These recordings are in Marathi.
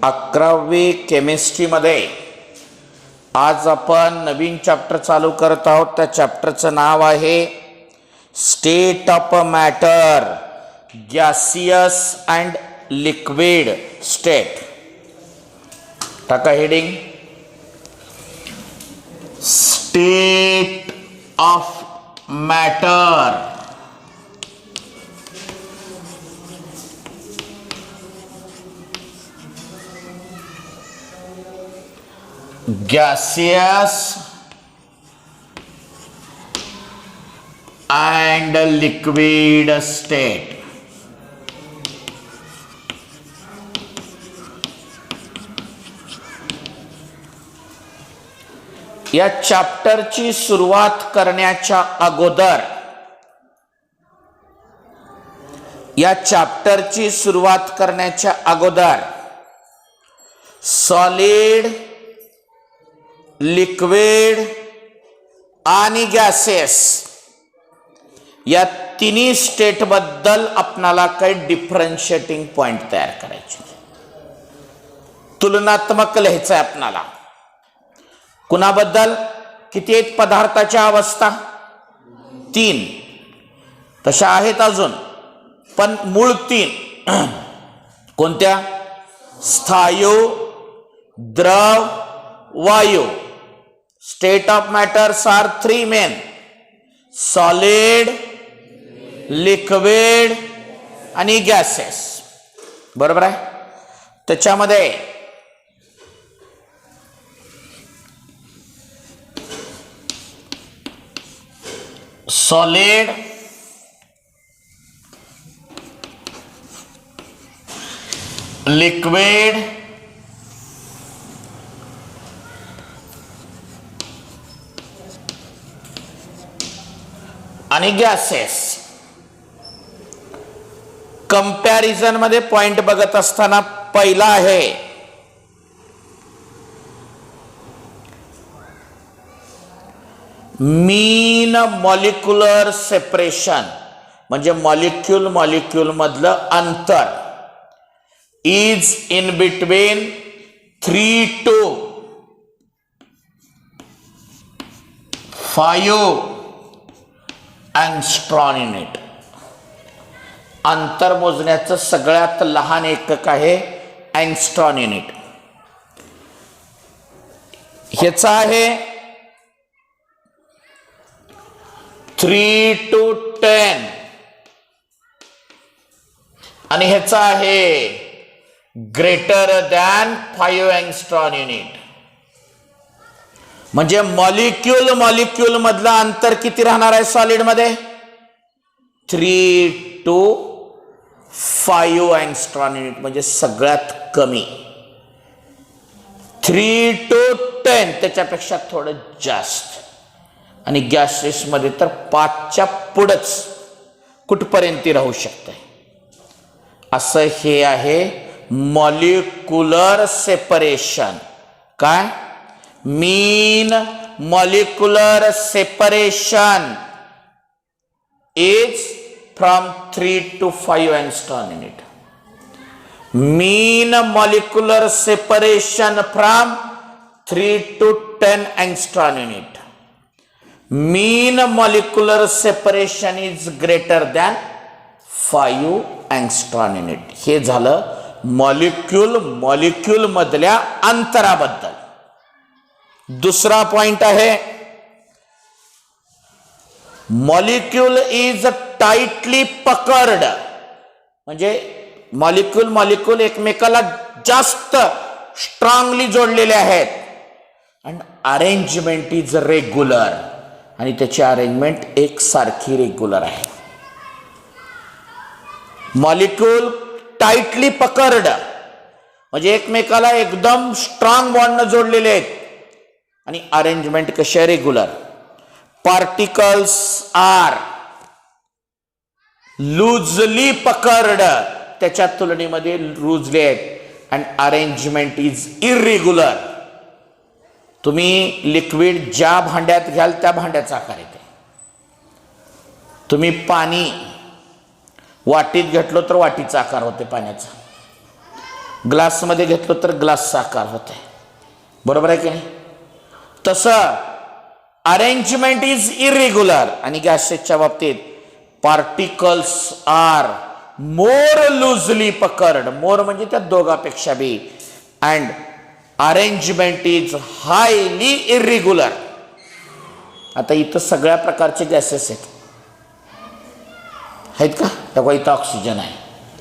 11वी केमिस्ट्रीमध्ये आज आपण नवीन चॅप्टर चालू करत आहोत. त्या चॅप्टरचं नाव आहे state of matter, gaseous and liquid state. टाका heading, state of matter. Gaseous and liquid state. या चॅप्टरची सुरुवात करण्याच्या अगोदर सॉलिड, लिक्विड आणि गॅसेस या तिन्ही स्टेट बद्दल आपणाला काही डिफरन्शिएटिंग पॉइंट तयार करायचे, तुलनात्मक लिहायचं आहे आपणाला. कुणाबद्दल? किती आहेत पदार्थाच्या अवस्था? 3. तशा आहेत अजून, पण मूळ 3. कोणत्या? स्थायू, द्रव, वायू. State of matters are 3 main: solid, liquid आणि गॅसेस. बरोबर आहे. त्याच्यामध्ये सॉलिड, लिक्विड आणि गॅसेस. कंपॅरिझन मध्ये पॉइंट बघत असताना पहिला आहे मीन मॉलिक्युलर सेपरेशन, म्हणजे मॉलिक्यूल मधलं अंतर is in between 3 to 5 angstrom unit. अंतर मोजण्याचं सगळ्यात लहान एकक आहे अँगस्ट्रॉम युनिट. ह्याचा आहे 3 to 10 आणि ह्याचा आहे ग्रेटर दॅन 5 अँगस्ट्रॉम युनिट. म्हणजे मॉलिक्यूल मधलं अंतर किती राहणार आहे सॉलिड मध्ये? 3 to 5 अँगस्ट्रॉम युनिट, म्हणजे सगळ्यात कमी. 3 to 10 त्याच्यापेक्षा थोडं जास्त. आणि गॅसेस मध्ये तर 5च्या पुढंच कुठपर्यंत राहू शकते. असं हे आहे मॉलिक्युलर सेपरेशन. काय? Mean molecular separation is from 3 to 5 angstrom unit. Mean molecular separation from 3 to 10 angstrom unit. Mean molecular separation is greater than 5 angstrom unit. हे झालं मॉलिक्यूल मधल्या अंतराबद्दल. दुसरा पॉइंट आहे मॉलिक्यूल इज टाइटली पकर्ड, म्हणजे मॉलिक्यूल एकमेकाला जास्त स्ट्रॉंगली जोडलेले आहेत. आणि अरेंजमेंट इज रेग्युलर, आणि त्याची अरेंजमेंट एकसारखी रेग्युलर आहे. मॉलिक्यूल टाइटली पकर्ड म्हणजे एकमेकाला एकदम स्ट्रॉंग बॉन्ड जोडलेले आहेत, आणि अरेंजमेंट कशी आहे? Regular. Particles are loosely packed, त्याच्या तुलनेमध्ये लूजली आहेत. And arrangement is irregular. तुम्ही लिक्विड ज्या भांड्यात घ्याल त्या भांड्याचा आकार येते. तुम्ही पाणी वाटीत घेतलो तर वाटीचा आकार होते पाण्याचा. ग्लासमध्ये घेतलं तर ग्लासचा आकार होते, बरोबर आहे की नाही? तसं अरेंजमेंट इज इरेग्युलर. आणि गॅसेसच्या बाबतीत particles are more loosely packed, more म्हणजे त्या दोघापेक्षा बी, and arrangement is highly irregular. आता इथं सगळ्या प्रकारचे गॅसेस आहेत का? तेव्हा इथं ऑक्सिजन आहे,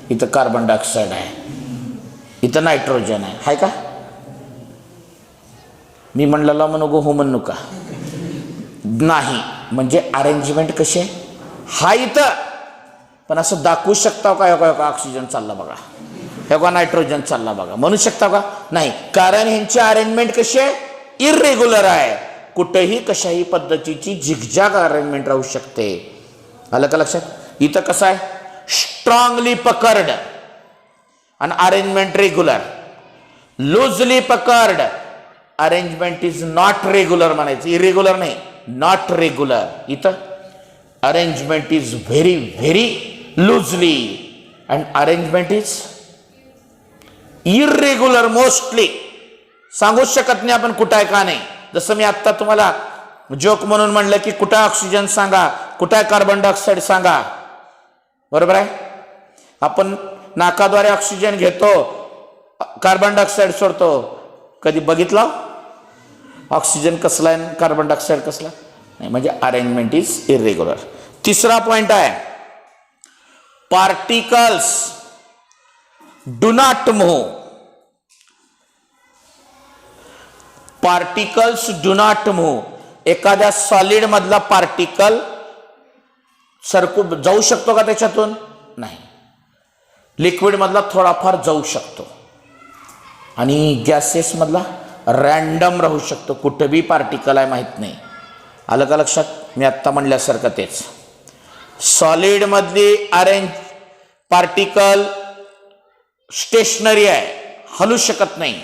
इथं कार्बन डायऑक्साईड आहे, इथं नायट्रोजन आहे का? मी म्हणलेला म्हणू गो हो म्हणू का? नाही. म्हणजे अरेंजमेंट कशी आहे? हा इथं पण असं दाखवू शकता का ऑक्सिजन चालला बघा, हे नायट्रोजन चालला बघा, म्हणू शकता का? नाही, कारण ह्यांची अरेंजमेंट कशी आहे? इरेग्युलर आहे. कुठेही कशाही पद्धतीची झिगझॅग अरेंजमेंट राहू शकते. आलं का लक्षात? इथं कसं आहे? स्ट्रॉंगली पकर्ड आणि arrangement regular. Loosely puckered, arrangement is not regular म्हणायचं, इरेग्युलर नाही, नॉट रेग्युलर. इथं arrangement is very very loosely and arrangement is irregular mostly. सांगूच शकत नाही आपण कुठं आहे का नाही. जसं मी आत्ता तुम्हाला जोक म्हणून म्हणलं की कुठं ऑक्सिजन सांगा, कुठं कार्बन डायऑक्साईड सांगा, बरोबर आहे? आपण नाकाद्वारे ऑक्सिजन घेतो, कार्बन डायऑक्साईड सोडतो. कधी बघितला ऑक्सिजन कसला आहे, कार्बन डायऑक्साईड कसला नाही? म्हणजे अरेंजमेंट इज इरेग्युलर. तिसरा पॉइंट आहे, particles do not move. Particles do not move. एखाद्या सॉलिड मधला पार्टिकल सरकू जाऊ शकतो का त्याच्यातून? नाही. लिक्विड मधला थोडाफार जाऊ शकतो आणि गॅसेस मधला रॅन्डम राहू शकतो, कुठं बी पार्टिकल आहे माहित नाही. आलं का लक्षात? मी आत्ता म्हणल्यासारखं तेच. सॉलिड मधली पार्टिकल स्टेशनरी आहे, हलू शकत नाही.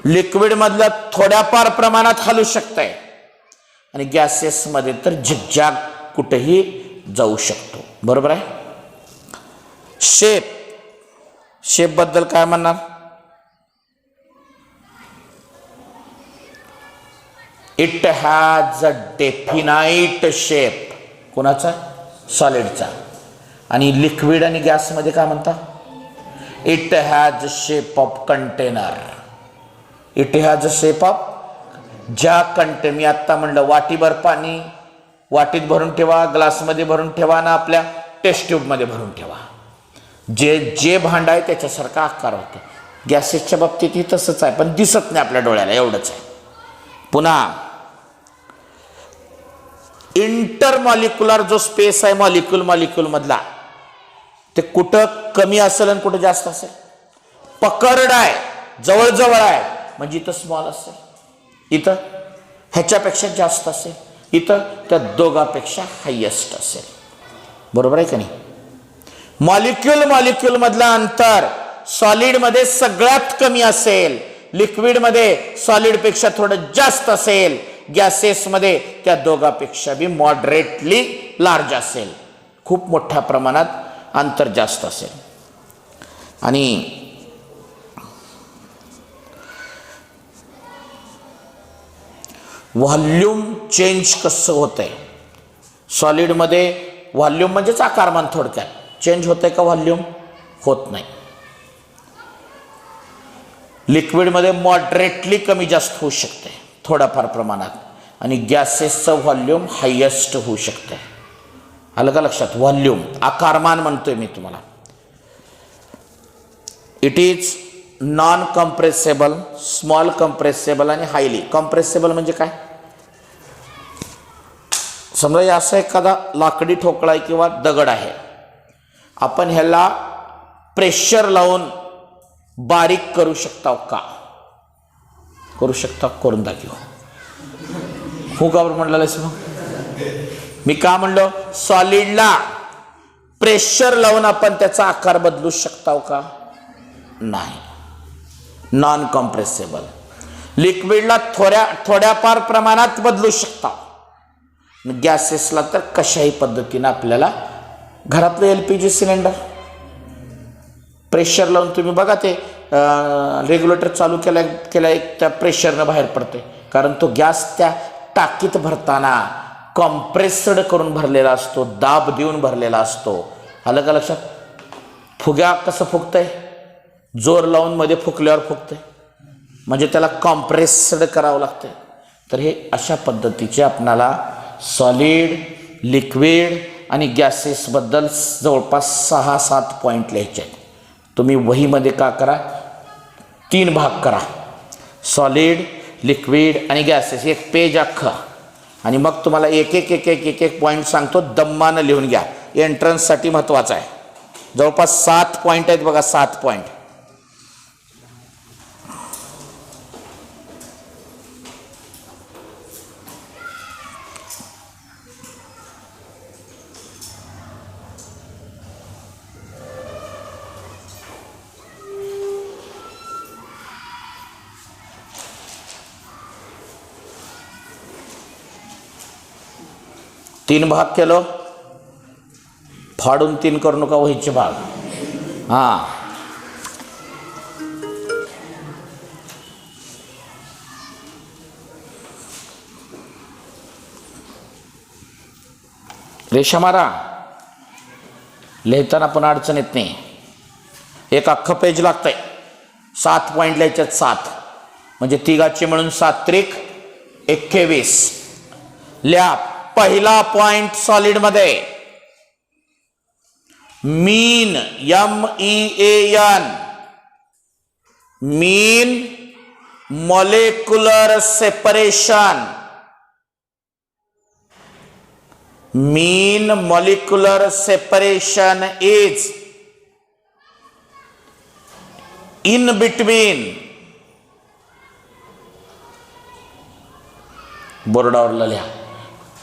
लिक्विड मधलं थोड्याफार प्रमाणात हलू शकतंय आणि गॅसेस मध्ये तर झिगझॅग कुठेही जाऊ शकतो, बरोबर आहे? शेप बद्दल काय म्हणणार? It has a definite shape. कोणाचा? सॉलिडचा. आणि लिक्विड आणि गॅस मध्ये काय म्हणता? It has shape of container. It has a shape of, ज्या मी आत्ता म्हणलं वाटीभर पाणी वाटीत भरून ठेवा, ग्लासमध्ये भरून ठेवा ना आपल्या टेस्ट ट्यूबमध्ये भरून ठेवा, जे भांड आहे त्याच्यासारखा आकार होतो. गॅसेसच्या बाबतीतही तसंच आहे, पण दिसत नाही आपल्या डोळ्याला, एवढंच आहे. पुन्हा इंटरमॉलिक्युलर जो स्पेस आहे मॉलिक्यूल मधला, ते कुठं कमी असेल आणि कुठं जास्त असेल? पकर्ड आहे, जवळजवळ आहे, म्हणजे इथं स्मॉल असेल, इथं ह्याच्यापेक्षा जास्त असेल, इथं त्या दोघापेक्षा हायेस्ट असेल, बरोबर आहे का नाही? मॉलिक्यूल मधला अंतर सॉलिड मध्ये सगळ्यात कमी असेल, लिक्विड मध्ये सॉलिड पेक्षा थोडं जास्त असेल, गॅसेस मध्ये त्या दोघापेक्षा बी मॉडरेटली लार्ज असेल, खूप मोठ्या प्रमाणात अंतर जास्त असेल. आणि व्हॉल्यूम चेंज कसं होतंय? सॉलिड मध्ये व्हॉल्यूम म्हणजेच आकारमान, थोडक्यात चेंज होतंय का? व्हॉल्यूम होत नाही. लिक्विड मध्ये मॉडरेटली कमी जास्त होऊ शकते थोड्याफार प्रमाणात, आणि गॅसेसचं व्हॉल्यूम हायेस्ट होऊ शकते. आलं का लक्षात? व्हॉल्यूम, आकारमान म्हणतोय मी तुम्हाला. इट इज नॉन कम्प्रेसेबल, स्मॉल कम्प्रेसेबल आणि हायली कम्प्रेसेबल. म्हणजे काय? समजा असं एखादा लाकडी ठोकळा आहे किंवा दगड आहे, आपण ह्याला प्रेशर लावून बारीक करू शकता का? करू शकता? करून दाखव. हो का बरं म्हणलं? मी का म्हणलो? सॉलिडला प्रेशर लावून आपण त्याचा आकार बदलू शकता का? नाही, नॉन कॉम्प्रेसेबल. लिक्विडला थोड्याफार प्रमाणात बदलू शकता, गॅसेसला तर कशाही पद्धतीने आपल्याला, घरातलं LPG सिलेंडर प्रेशर लावून तुम्ही बघा ते रेग्युलेटर चालू केल्या एक त्या प्रेशरनं बाहेर पडते, कारण तो गॅस त्या टाकीत भरताना कॉम्प्रेस्ड करून भरलेला असतो, दाब देऊन भरलेला असतो. आलं का लक्षात? फुग्या कसं फुगतंय? जोर लावून मध्ये फुकल्यावर फुगतंय, म्हणजे त्याला कॉम्प्रेस्ड करावं लागतंय. तर हे अशा पद्धतीचे आपणाला सॉलिड, लिक्विड आणि गॅसेसबद्दल जवळपास 6-7 पॉईंट लिहायचे आहेत. तुम्ही वहीमध्ये का करा, 3 भाग करा, सॉलिड, लिक्विड आणि गॅसेस, एक पेज अख्खं, आणि मग तुम्हाला एक एक पॉईंट सांगतो, दम्मानं लिहून घ्या, एंट्रन्ससाठी महत्त्वाचं आहे. जवळपास 7 पॉईंट आहेत बघा, 7 पॉईंट. तीन भाग केलं, फाडून 3 करू नका वहीचे भाग. हां, रेषा मारा, लिहिताना पण अडचण येत नाही. एक अख्खं पेज लागतंय, 7 पॉईंट लिहायच्यात, 7 म्हणजे तिघाचे मिळून 7 त्रिक 21. लिहा. पहिला पॉइंट सॉलिड मध्ये, mean, MEAN, mean molecular separation, mean molecular separation is in between, बोर्डावर लिहा,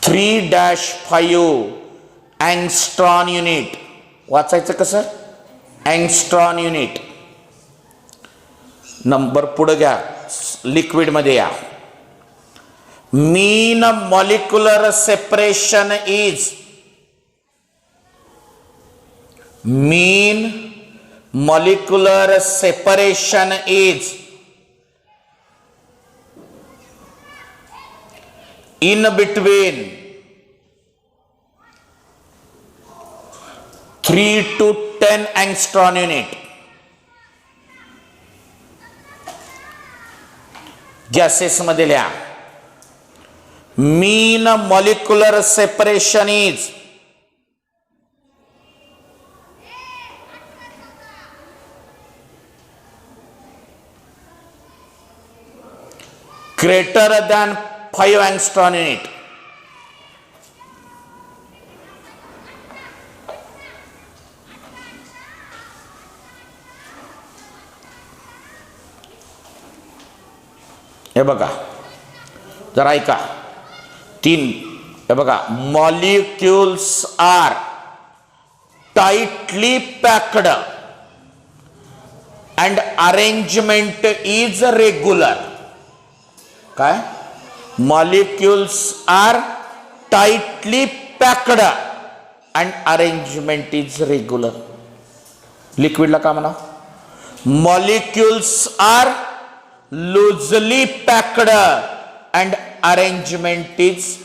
3-5 अँगस्ट्रॉन युनिट. वाचायचं कसं? अँगस्ट्रॉन युनिट. नंबर पुढे घ्या, लिक्विड मध्ये या. Mean molecular separation is, mean molecular separation is in between 3 to 10 angstrom unit. Gases मध्ये लिहा, mean molecular separation is greater than 5 angstrom unit. हे बघा, जरा ऐका. 3, हे बघा, molecules are tightly packed and arrangement is regular. काय? Molecules are tightly packed and arrangement is regular. लिक्विडला का म्हणा? Molecules are loosely packed and arrangement is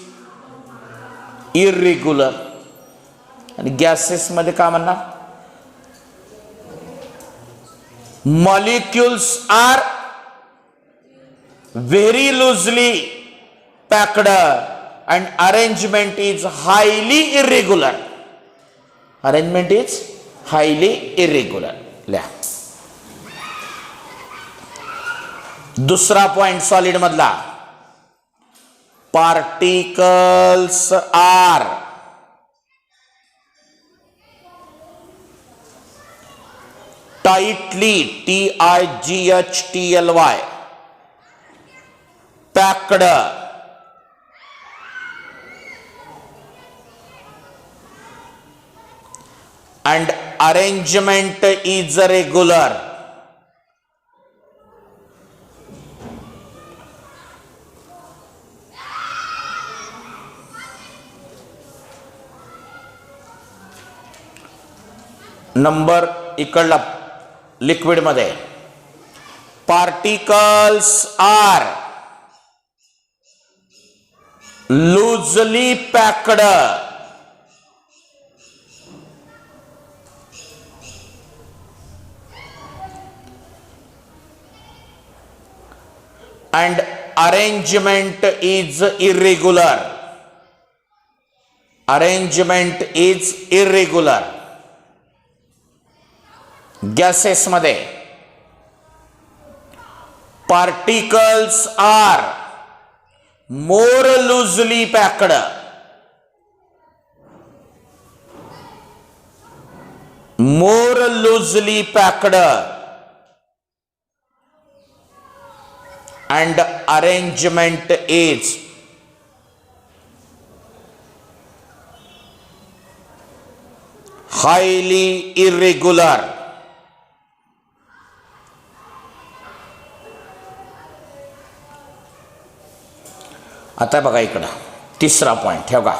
irregular. आणि गॅसेस मध्ये का म्हणणार? Molecules are very loosely packed and arrangement is highly irregular. Arrangement is highly irregular. लिहा. दुसरा पॉइंट सॉलिड मधला, particles are tightly, TIGHTLY, packed and arrangement is regular. Number इकडला लिक्विडमध्ये particles are loosely packed and arrangement is irregular. Arrangement is irregular. Gases मध्ये particles are more loosely packed. More loosely packed. And arrangement is highly irregular. आता बघा इकडं तिसरा पॉइंट हे बघा,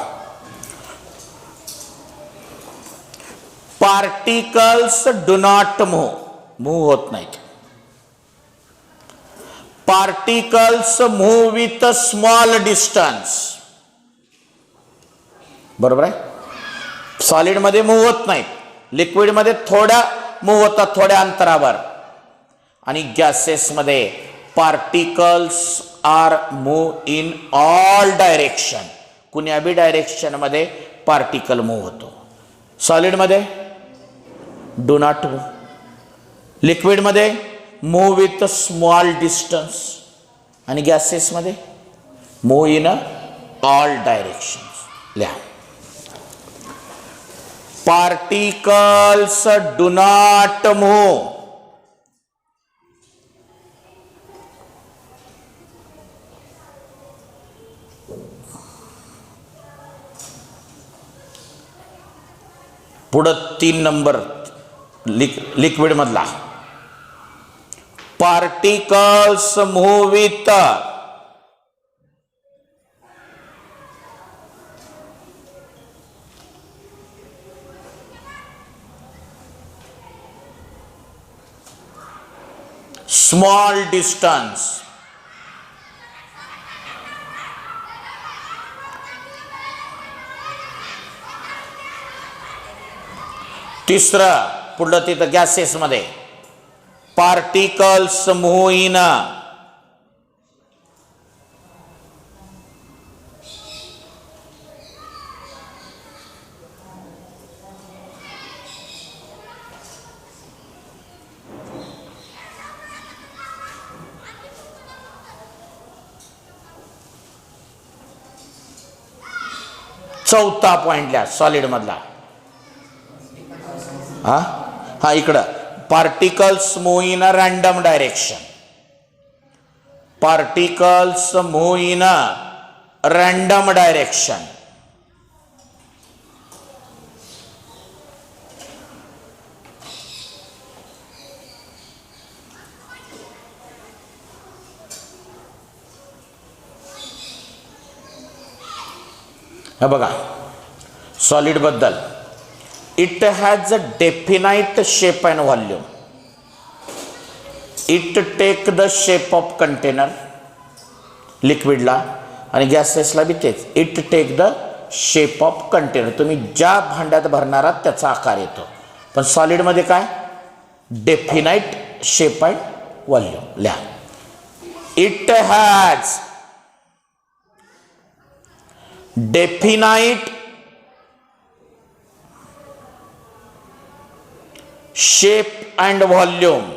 पार्टिकल्स डू नॉट मूव्ह होत नाहीत. Particles move with small distance. बरोबर आहे. सॉलिड मध्ये मूव्ह होत नाहीत, लिक्विड मध्ये थोड्या मूव्ह होतात, थोड्या अंतरावर. आणि गॅसेस मध्ये particles are move in all direction. कुण्या बी डायरेक्शन मध्ये पार्टिकल मूव्ह होतो. सॉलिड मध्ये डू नॉट मूव्ह. लिक्विड मध्ये मूव्ह विथ स्मॉल डिस्टन्स. आणि गॅसेस मध्ये मूव्ह इन ऑल डायरेक्शन. लिहा, पार्टिकल्स डू नॉट मूव्ह पुढं 3 नंबर लिक्विड मधला, particles move with small distance. तिसरं पुढलं तिथं गॅसेस मध्ये पार्टिकल्स मूव्ह इन चौथा पॉइंट लिहा सॉलिड मधला. हा इकडं particles move in a random direction. Particles move in a random direction. हे बघा सॉलिड बद्दल, it has a definite shape and volume. It take the shape of container लिक्विडला, आणि गॅसेसला बी तेच. It take the shape of container. तुम्ही ज्या भांड्यात भरणार आहात त्याचा आकार येतो. पण सॉलिडमध्ये काय, डेफिनाइट शेप अँड व्हॉल्यूम. लिहा, it has definite shape and volume.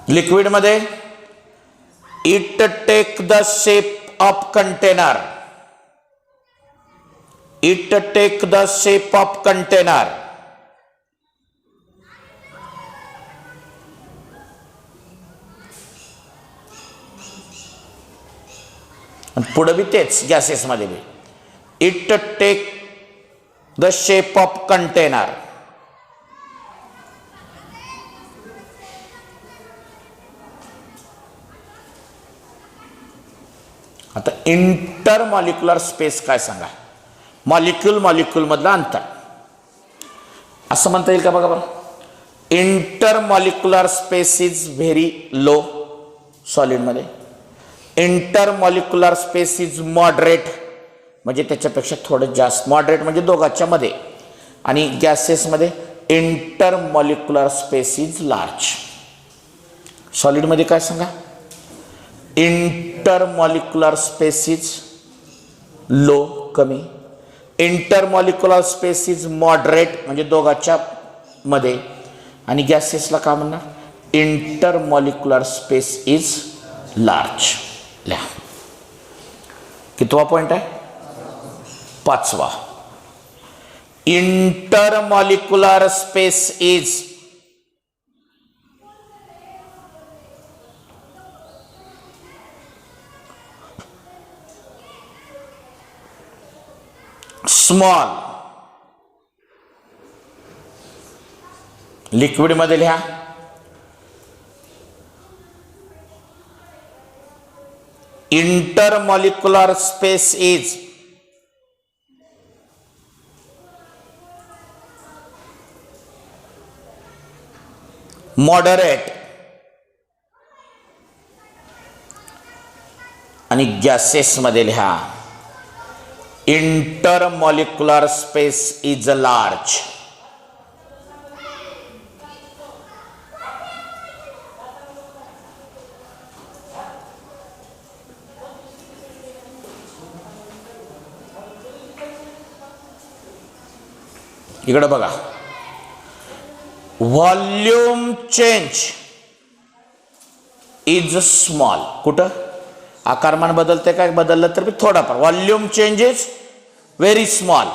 Liquid मध्ये it take the shape of container. It take the shape of container. पुढे बी तेच गॅसेस मध्ये बी. It take the shape of container. आता इंटर मॉलिक्युलर स्पेस काय सांगा, मॉलिक्यूल मधलं अंतर असं म्हणता येईल का बघा बरं. Inter molecular space is very low सॉलिडमध्ये, inter molecular space is moderate म्हणजे त्याच्यापेक्षा थोडं जास्त, मॉडरेट म्हणजे दोघांच्या मध्ये, आणि गॅसेसमध्ये inter molecular space is large. सॉलिडमध्ये काय सांगा, inter molecular space is low कमी, inter molecular space is moderate म्हणजे दोघांच्या मध्ये, आणि गॅसेसला काय म्हणणार, inter molecular space is large. लिहा. कितवा पॉइंट आहे, 5वा. Inter molecular space is small. Liquid मध्ये लिहा, इंटरमॉलिक्युलर स्पेस इज मॉडरेट, आणि गॅसेस मध्ये लिहा, इंटरमॉलिक्युलर स्पेस इज लार्ज. इकडे बघा, व्हॉल्यूम चेंज इज स्मॉल. कुठं आकारमान बदलते काय, बदललं तर थोडाफार. Volume change is very small,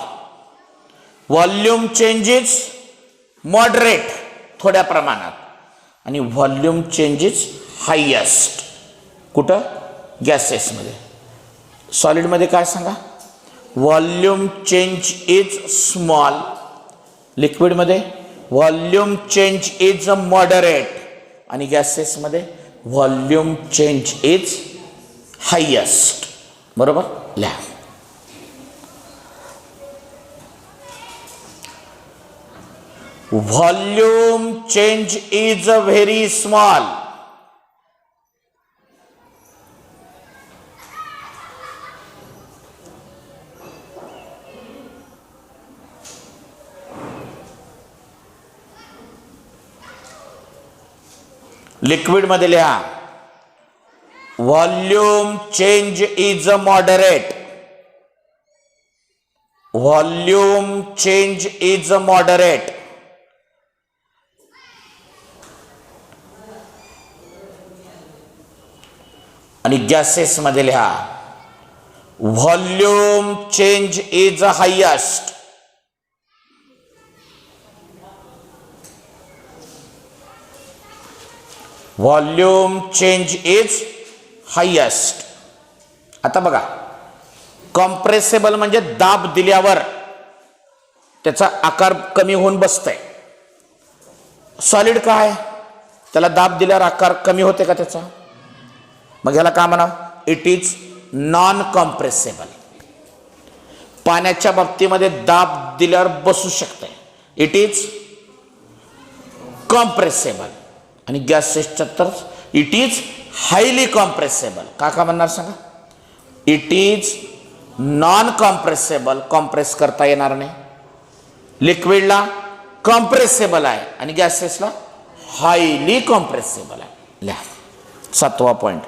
volume change is moderate थोड्या प्रमाणात, आणि व्हॉल्यूम चेंज इज हायेस्ट कुठं, गॅसेसमध्ये. सॉलिडमध्ये काय सांगा, व्हॉल्यूम चेंज इज स्मॉल, लिक्विडमध्ये व्हॉल्यूम चेंज इज मॉडरेट, आणि गॅसेसमध्ये व्हॉल्यूम चेंज इज हायेस्ट. बरोबर लिहा. Volume change is very small, liquid मध्ये लिहा, volume change is moderate, volume change is moderate, आणि गॅसेस मध्ये लिहा, volume change is highest. Volume change is highest. आता बघा, कॉम्प्रेसेबल म्हणजे दाब दिल्यावर त्याचा आकार कमी होऊन बसतंय. सॉलिड काय, त्याला दाब दिल्यावर आकार कमी होते का त्याचा, मग ह्याला काय म्हणा, इट इज नॉन कॉम्प्रेसेबल. पाण्याच्या बाबतीमध्ये दाब दिल्यावर बसू शकते, इट इज कॉम्प्रेसेबल, आणि गॅसेसच्या तर इट इज हायली कॉम्प्रेसेबल. का म्हणणार सांगा, इट इज नॉन कॉम्प्रेसेबल, कॉम्प्रेस करता येणार नाही. लिक्विडला कॉम्प्रेसेबल आहे, आणि गॅसेसला हायली कॉम्प्रेसेबल आहे. लिहा. 7वा point,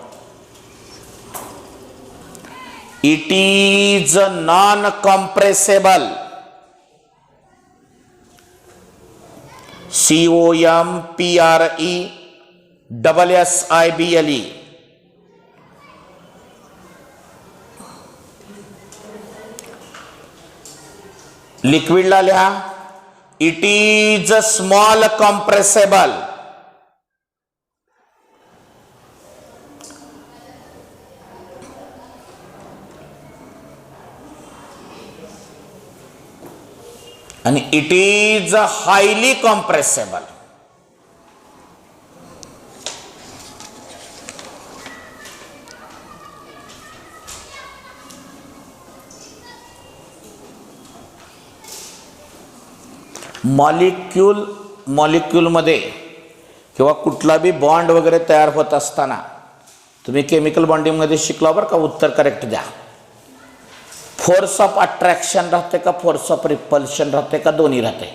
it is non compressible. COMPRESSIBLE. लिक्विडला लिहा, इट इज स्मॉल कॉम्प्रेसेबल. आणि इट इज हायली कॉम्प्रेसेबल. मॉलिक्यूलमध्ये किंवा कुठला बी बॉन्ड वगैरे तयार होत असताना तुम्ही केमिकल बॉन्डिंगमध्ये शिकला बरं का, उत्तर करेक्ट द्या. फोर्स ऑफ अट्रॅक्शन राहते का फोर्स ऑफ रिपल्शन राहते का दोन्ही राहते?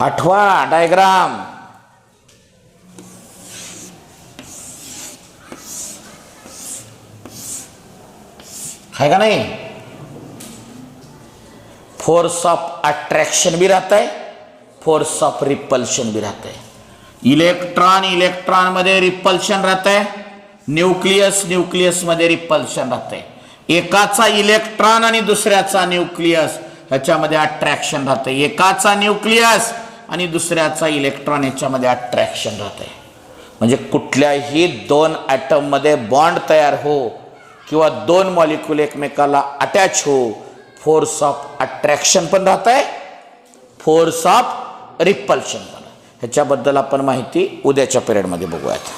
आठवा डायग्राम. है का नाही? फोर्स ऑफ अट्रॅक्शन भी रहता है, फोर्स ऑफ रिपल्शन भी रहता है. इलेक्ट्रॉन मध्ये रिपल्शन रहता है, न्यूक्लियस मध्ये रिपल्शन रहते है. एकाचा इलेक्ट्रॉन आणि दुसऱ्याचा न्यूक्लियस ह्याच्यामध्ये अट्रॅक्शन राहते. एकाचा न्यूक्लियस आणि दुसऱ्याचा इलेक्ट्रॉन ह्याच्यामध्ये अट्रॅक्शन राहते. म्हणजे कुठल्याही दोन ॲटम मध्ये बॉन्ड तयार हो किंवा दोन मॉलिक्यूल एकमेकाला अटॅच हो, फोर्स ऑफ अट्रॅक्शन पण राहत आहे, फोर्स ऑफ रिपल्शन पण. ह्याच्याबद्दल आपण माहिती उद्याच्या पिरियडमध्ये बघूयात.